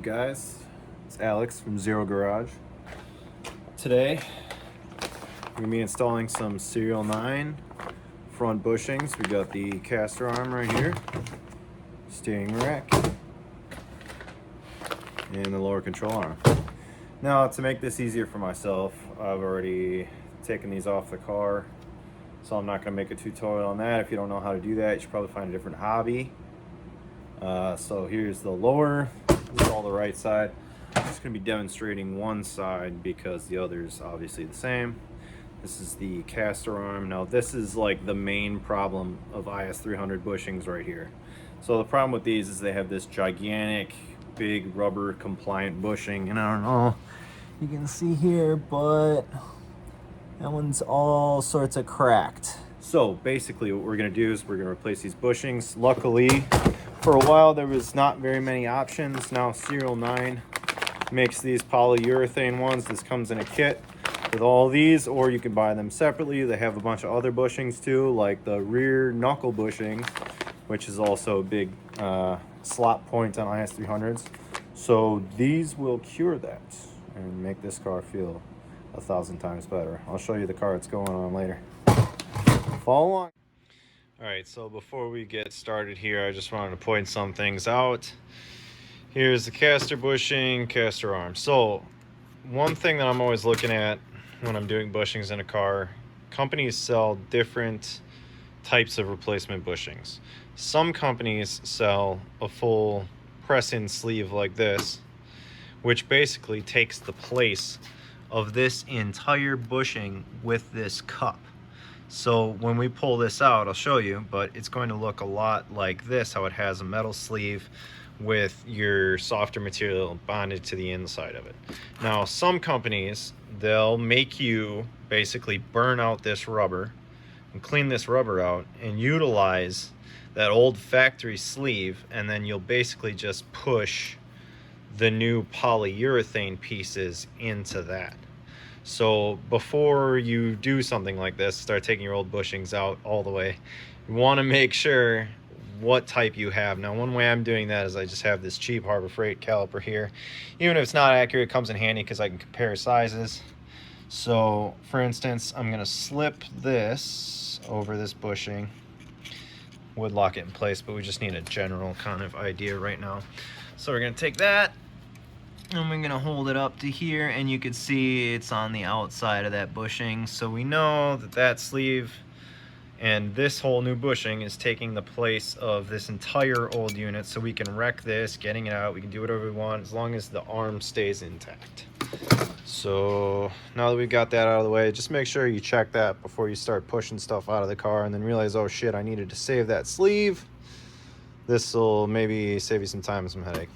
guys? It's Alex from Zero Garage. Today we're going to be installing some SerialNine front bushings. We got the caster arm right here, steering rack, and the lower control arm. Now, to make this easier for myself, I've already taken these off the car, so I'm not going to make a tutorial on that. If you don't know how to do that, you should probably find a different hobby. So here's the lower, this is all the right side. I'm just going to be demonstrating one side because the other is obviously the same. This is the caster arm. Now this is like the main problem of is300 bushings right here. So the problem with these is they have this gigantic big rubber compliant bushing, and I don't know, you can see here, but that one's all sorts of cracked. So basically what we're going to do is we're going to replace these bushings. Luckily, for a while there was not very many options. Now SerialNine makes these polyurethane ones. This comes in a kit with all these, or you can buy them separately. They have a bunch of other bushings too, like the rear knuckle bushing, which is also a big slop point on is300s. So these will cure that and make this car feel 1,000 times better. I'll show you the car it's going on later. Follow along. Alright, so before we get started here, I just wanted to point some things out. Here's the caster bushing, caster arm. So one thing that I'm always looking at when I'm doing bushings in a car, companies sell different types of replacement bushings. Some companies sell a full press-in sleeve like this, which basically takes the place of this entire bushing with this cup. So when we pull this out, I'll show you, but it's going to look a lot like this, how it has a metal sleeve with your softer material bonded to the inside of it. Now, some companies, they'll make you basically burn out this rubber and clean this rubber out and utilize that old factory sleeve, and then you'll basically just push the new polyurethane pieces into that. So before you do something like this, start taking your old bushings out all the way, you want to make sure what type you have. Now, one way I'm doing that is I just have this cheap Harbor Freight caliper here. Even if it's not accurate, it comes in handy because I can compare sizes. So for instance, I'm going to slip this over this bushing. Would lock it in place, but we just need a general kind of idea right now. So we're going to take that, and we're gonna hold it up to here, and you can see it's on the outside of that bushing. So we know that that sleeve and this whole new bushing is taking the place of this entire old unit. So we can wreck this, getting it out. We can do whatever we want as long as the arm stays intact. So now that we've got that out of the way, just make sure you check that before you start pushing stuff out of the car and then realize, oh shit, I needed to save that sleeve. This will maybe save you some time and some headache.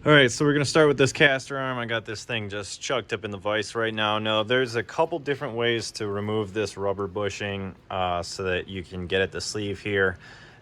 Alright, so we're going to start with this caster arm. I got this thing just chucked up in the vise right now. Now, there's a couple different ways to remove this rubber bushing so that you can get at the sleeve here.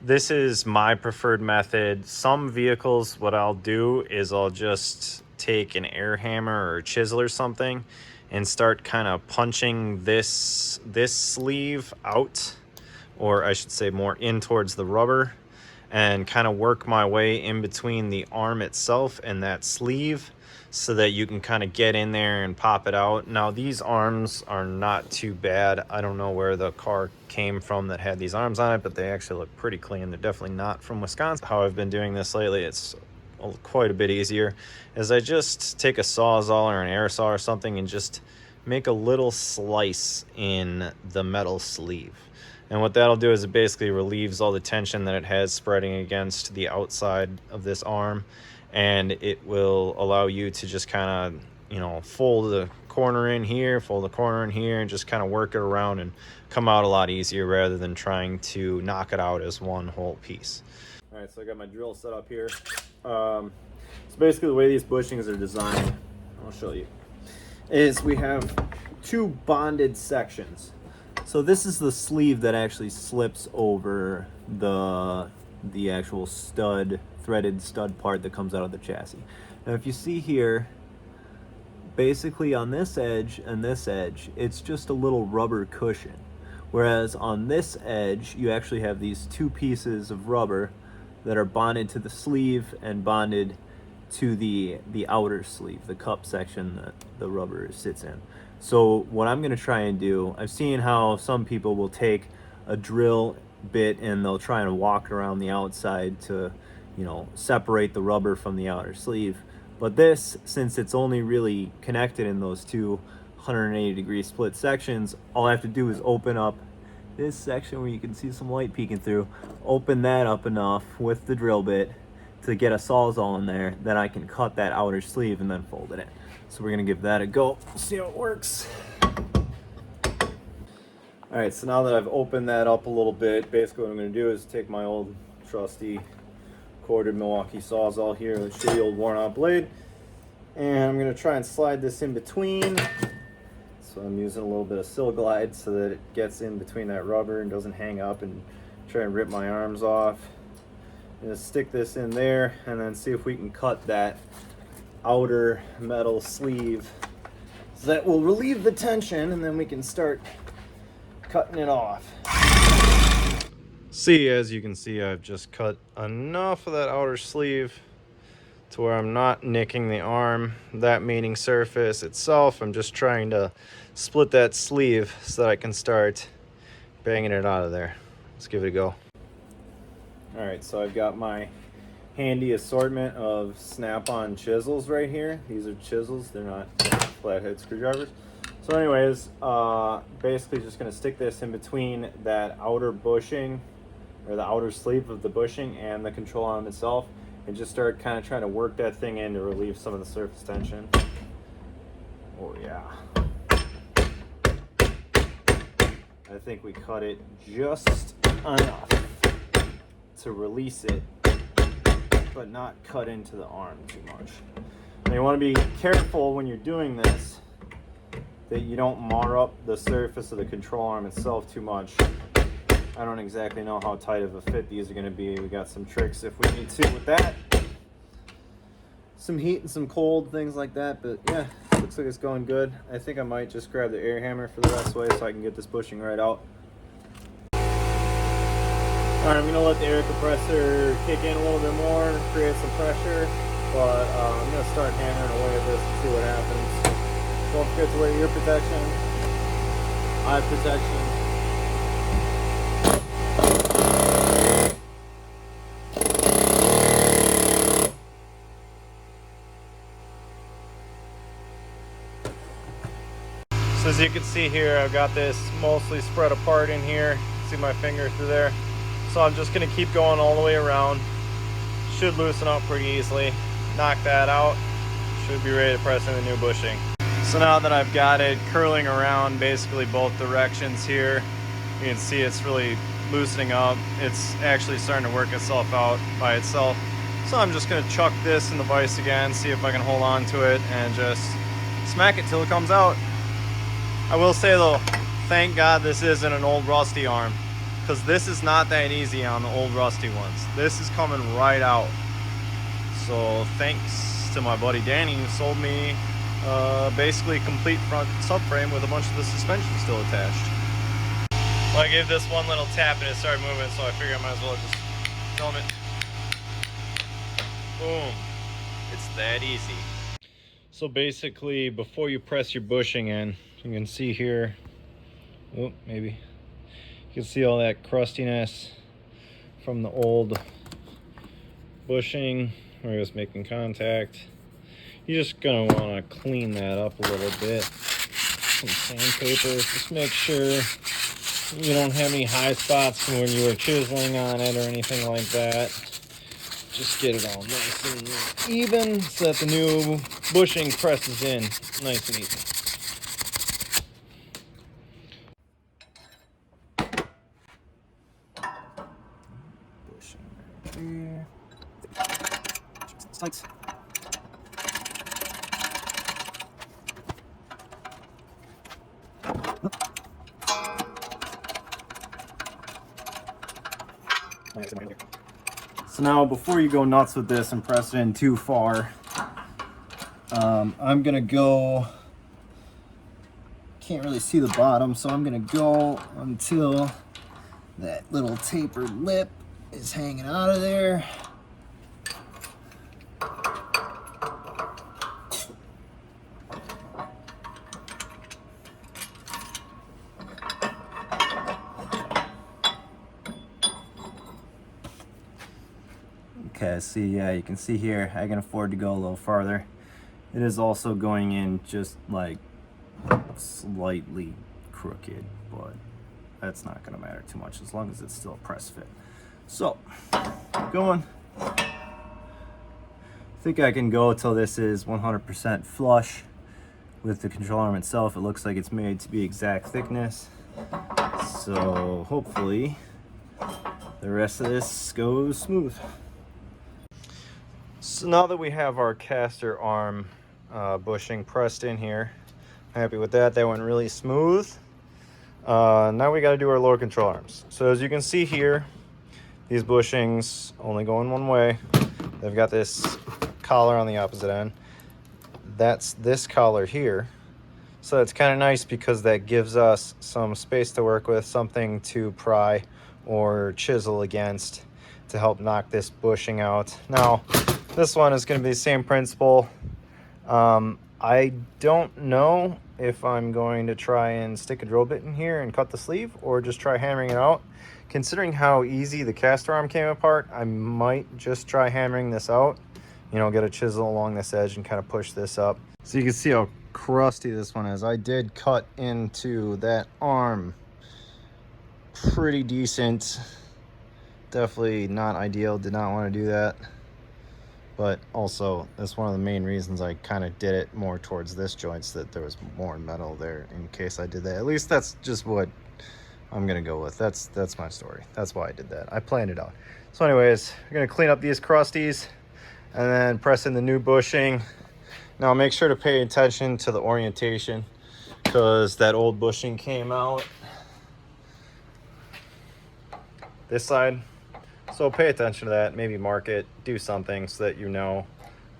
This is my preferred method. Some vehicles, what I'll do is I'll just take an air hammer or a chisel or something and start kind of punching this sleeve out, or I should say more in towards the rubber, and kind of work my way in between the arm itself and that sleeve so that you can kind of get in there and pop it out. Now, these arms are not too bad. I don't know where the car came from that had these arms on it, but they actually look pretty clean. They're definitely not from Wisconsin. How I've been doing this lately, it's quite a bit easier, is I just take a Sawzall or an air saw or something and just make a little slice in the metal sleeve. And what that'll do is it basically relieves all the tension that it has spreading against the outside of this arm, and it will allow you to just kind of, you know, fold the corner in here, fold the corner in here, and just kind of work it around and come out a lot easier rather than trying to knock it out as one whole piece. All right, so I got my drill set up here. So basically the way these bushings are designed, I'll show you, is we have two bonded sections. So this is the sleeve that actually slips over the actual stud, threaded stud part that comes out of the chassis. Now if you see here, basically on this edge and this edge, it's just a little rubber cushion. Whereas on this edge, you actually have these two pieces of rubber that are bonded to the sleeve and bonded to the outer sleeve, the cup section that the rubber sits in. So what I'm going to try and do, I've seen how some people will take a drill bit and they'll try and walk around the outside to, you know, separate the rubber from the outer sleeve. But this, since it's only really connected in those two 180-degree split sections, all I have to do is open up this section where you can see some light peeking through, open that up enough with the drill bit to get a sawzall in there, then I can cut that outer sleeve and then fold it in. So we're gonna give that a go, see how it works. All right, so now that I've opened that up a little bit, basically what I'm gonna do is take my old trusty corded Milwaukee sawzall here, the shitty old worn out blade, and I'm gonna try and slide this in between. So I'm using a little bit of Sil Glide so that it gets in between that rubber and doesn't hang up and try and rip my arms off. I'm gonna stick this in there and then see if we can cut that outer metal sleeve. So that will relieve the tension and then we can start cutting it off. See, as you can see, I've just cut enough of that outer sleeve to where I'm not nicking the arm, that meaning surface itself. I'm just trying to split that sleeve so that I can start banging it out of there. Let's give it a go. All right, so I've got my handy assortment of snap-on chisels right here. These are chisels, they're not flathead screwdrivers. So anyways, basically just gonna stick this in between that outer bushing, or the outer sleeve of the bushing and the control arm itself, and just start kind of trying to work that thing in to relieve some of the surface tension. Oh yeah. I think we cut it just enough to release it, but not cut into the arm too much. Now you want to be careful when you're doing this that you don't mar up the surface of the control arm itself too much. I don't exactly know how tight of a fit these are going to be. We got some tricks if we need to with that. Some heat and some cold, things like that, but yeah, looks like it's going good. I think I might just grab the air hammer for the rest of the way so I can get this bushing right out. Alright, I'm going to let the air compressor kick in a little bit more, create some pressure, but I'm going to start hammering away at this and see what happens. Don't forget to wear your protection, eye protection. So as you can see here, I've got this mostly spread apart in here. See my finger through there? So I'm just gonna keep going all the way around. Should loosen up pretty easily. Knock that out. Should be ready to press in the new bushing. So now that I've got it curling around basically both directions here, you can see it's really loosening up. It's actually starting to work itself out by itself. So I'm just gonna chuck this in the vise again, see if I can hold on to it and just smack it till it comes out. I will say though, thank God this isn't an old rusty arm, because this is not that easy on the old rusty ones. This is coming right out. So thanks to my buddy Danny who sold me basically complete front subframe with a bunch of the suspension still attached. Well, I gave this one little tap and it started moving, so I figured I might as well just film it. Boom. It's that easy. So basically, before you press your bushing in, you can see here, oh, maybe, you can see all that crustiness from the old bushing where it was making contact. You're just gonna wanna clean that up a little bit. Some sandpaper, just make sure you don't have any high spots from when you were chiseling on it or anything like that. Just get it all nice and even so that the new bushing presses in nice and easy. Bushing right there. Sights. So now, before you go nuts with this and press it in too far, I'm gonna go, can't really see the bottom, so I'm gonna go until that little tapered lip is hanging out of there. Okay, see, yeah, you can see here, I can afford to go a little farther. It is also going in just like slightly crooked, but that's not gonna matter too much as long as it's still a press fit. So, going. I think I can go till this is 100% flush with the control arm itself. It looks like it's made to be exact thickness. So hopefully the rest of this goes smooth. So now that we have our caster arm bushing pressed in here, happy with that. That went really smooth. Now we got to do our lower control arms. So as you can see here, these bushings only go in one way. They've got this collar on the opposite end. That's this collar here. So it's kind of nice because that gives us some space to work with, something to pry or chisel against to help knock this bushing out. Now, this one is going to be the same principle. I don't know if I'm going to try and stick a drill bit in here and cut the sleeve or just try hammering it out. Considering how easy the caster arm came apart, I might just try hammering this out. You know, get a chisel along this edge and kind of push this up. So you can see how crusty this one is. I did cut into that arm pretty decent. Definitely not ideal, did not want to do that. But also, that's one of the main reasons I kind of did it more towards this joint, so that there was more metal there in case I did that. At least that's just what I'm gonna go with. That's my story. That's why I did that. I planned it out. So anyways, we're gonna clean up these crusties and then press in the new bushing. Now make sure to pay attention to the orientation because that old bushing came out this side. So pay attention to that, maybe mark it, do something so that you know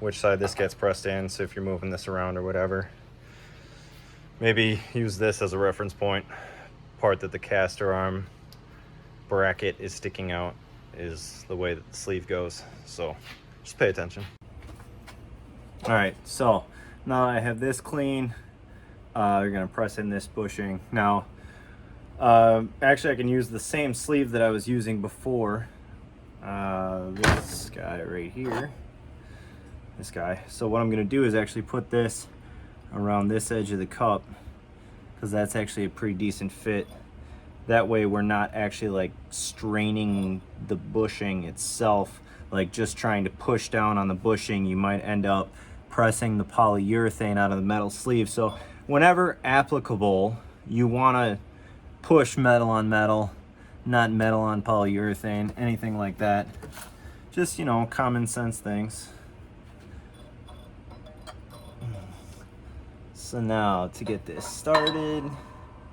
which side this gets pressed in. So if you're moving this around or whatever, maybe use this as a reference point. Part that the caster arm bracket is sticking out is the way that the sleeve goes. So just pay attention. All right, so now I have this clean. You're gonna press in this bushing. Now, actually I can use the same sleeve that I was using before. This guy right here, this guy. So what I'm gonna do is actually put this around this edge of the cup because that's actually a pretty decent fit. That way we're not actually like straining the bushing itself, like just trying to push down on the bushing. You might end up pressing the polyurethane out of the metal sleeve. So whenever applicable, you want to push metal on metal, not metal on polyurethane, anything like that. Just, you know, common sense things. So now to get this started,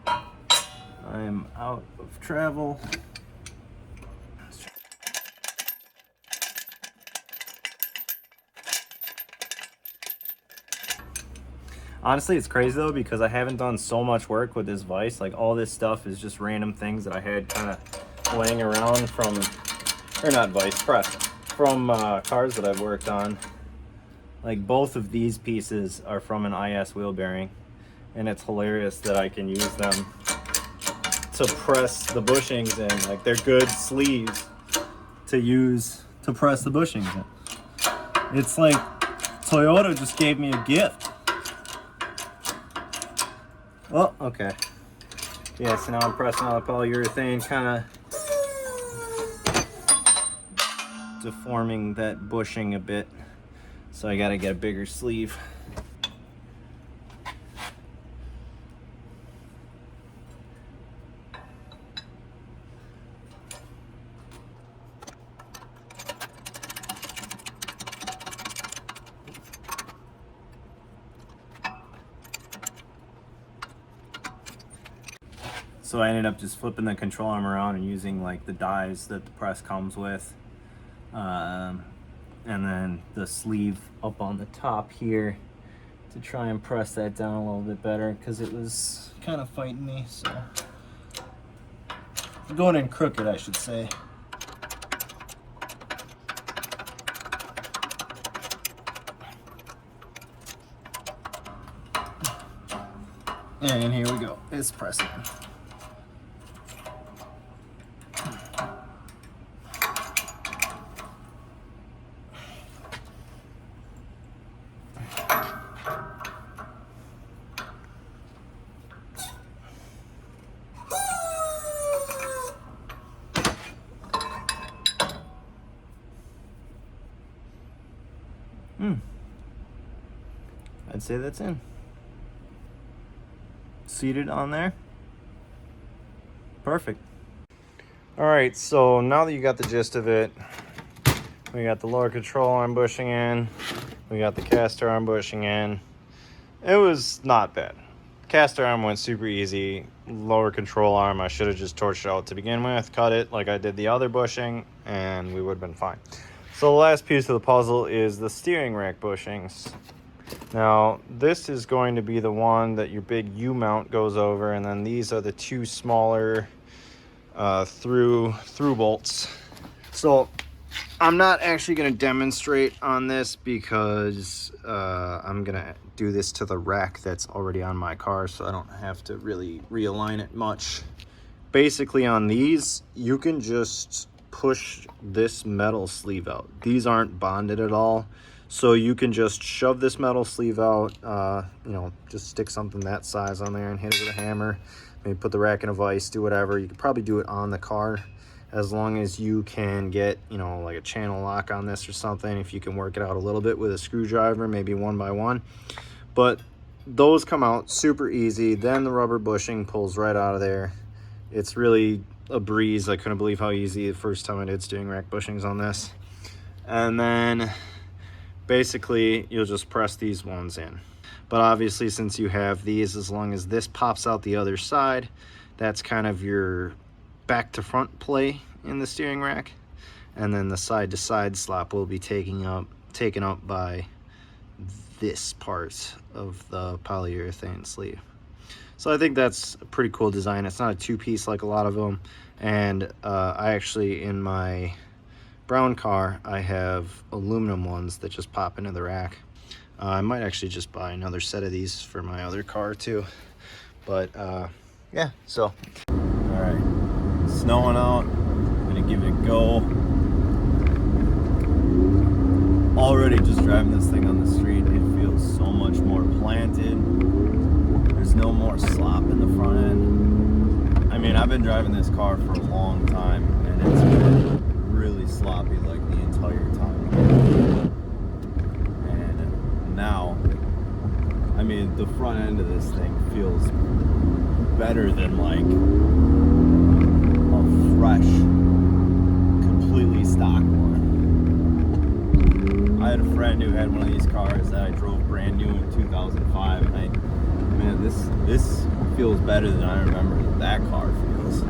I'm out of travel. Honestly, it's crazy though because I haven't done so much work with this vise. Like all this stuff is just random things that I had kind of laying around from, or not vise, press, from cars that I've worked on. Like both of these pieces are from an IS wheel bearing, and it's hilarious that I can use them to press the bushings in. Like they're good sleeves to use to press the bushings in. It's like Toyota just gave me a gift. Oh, okay. Yeah, so now I'm pressing on the polyurethane, kind of deforming that bushing a bit. So I gotta get a bigger sleeve. So I ended up just flipping the control arm around and using like the dies that the press comes with. And then the sleeve up on the top here to try and press that down a little bit better because it was kind of fighting me. So going in crooked, I should say. And here we go, it's pressing. say that's in. Seated on there. Perfect. All right, so now that you got the gist of it, we got the lower control arm bushing in, we got the caster arm bushing in. It was not bad. Caster arm went super easy. Lower control arm, I should have just torched it out to begin with, cut it like I did the other bushing, and we would have been fine. So the last piece of the puzzle is the steering rack bushings. Now, this is going to be the one that your big U-mount goes over, and then these are the two smaller through bolts. So I'm not actually going to demonstrate on this because I'm going to do this to the rack that's already on my car, so I don't have to really realign it much. Basically on these, you can just push this metal sleeve out. These aren't bonded at all, so you can just shove this metal sleeve out, you know, just stick something that size on there and hit it with a hammer, maybe put the rack in a vise, do whatever. You could probably do it on the car as long as you can get, you know, like a channel lock on this or something. If you can work it out a little bit with a screwdriver, maybe one by one. But those come out super easy. Then the rubber bushing pulls right out of there. It's really a breeze. I couldn't believe how easy the first time I did steering rack bushings on this. And then basically you'll just press these ones in. But obviously, since you have these, as long as this pops out the other side, that's kind of your back to front play in the steering rack. And then the side to side slop will be taken up by this part of the polyurethane sleeve. So I think that's a pretty cool design. It's not a two-piece like a lot of them. And I actually, in my brown car, I have aluminum ones that just pop into the rack. I might actually just buy another set of these for my other car too. But yeah, so. All right, snowing out. I'm gonna give it a go. Already just driving this thing on the street, it feels so much more planted. There's no more slop in the front end. I mean, I've been driving this car for a long time, and it's been really sloppy like the entire time. And now, I mean, the front end of this thing feels better than like a fresh, completely stock one. I had a friend who had one of these cars that I drove brand new in 2005, and man, this feels better than I remember that car feels.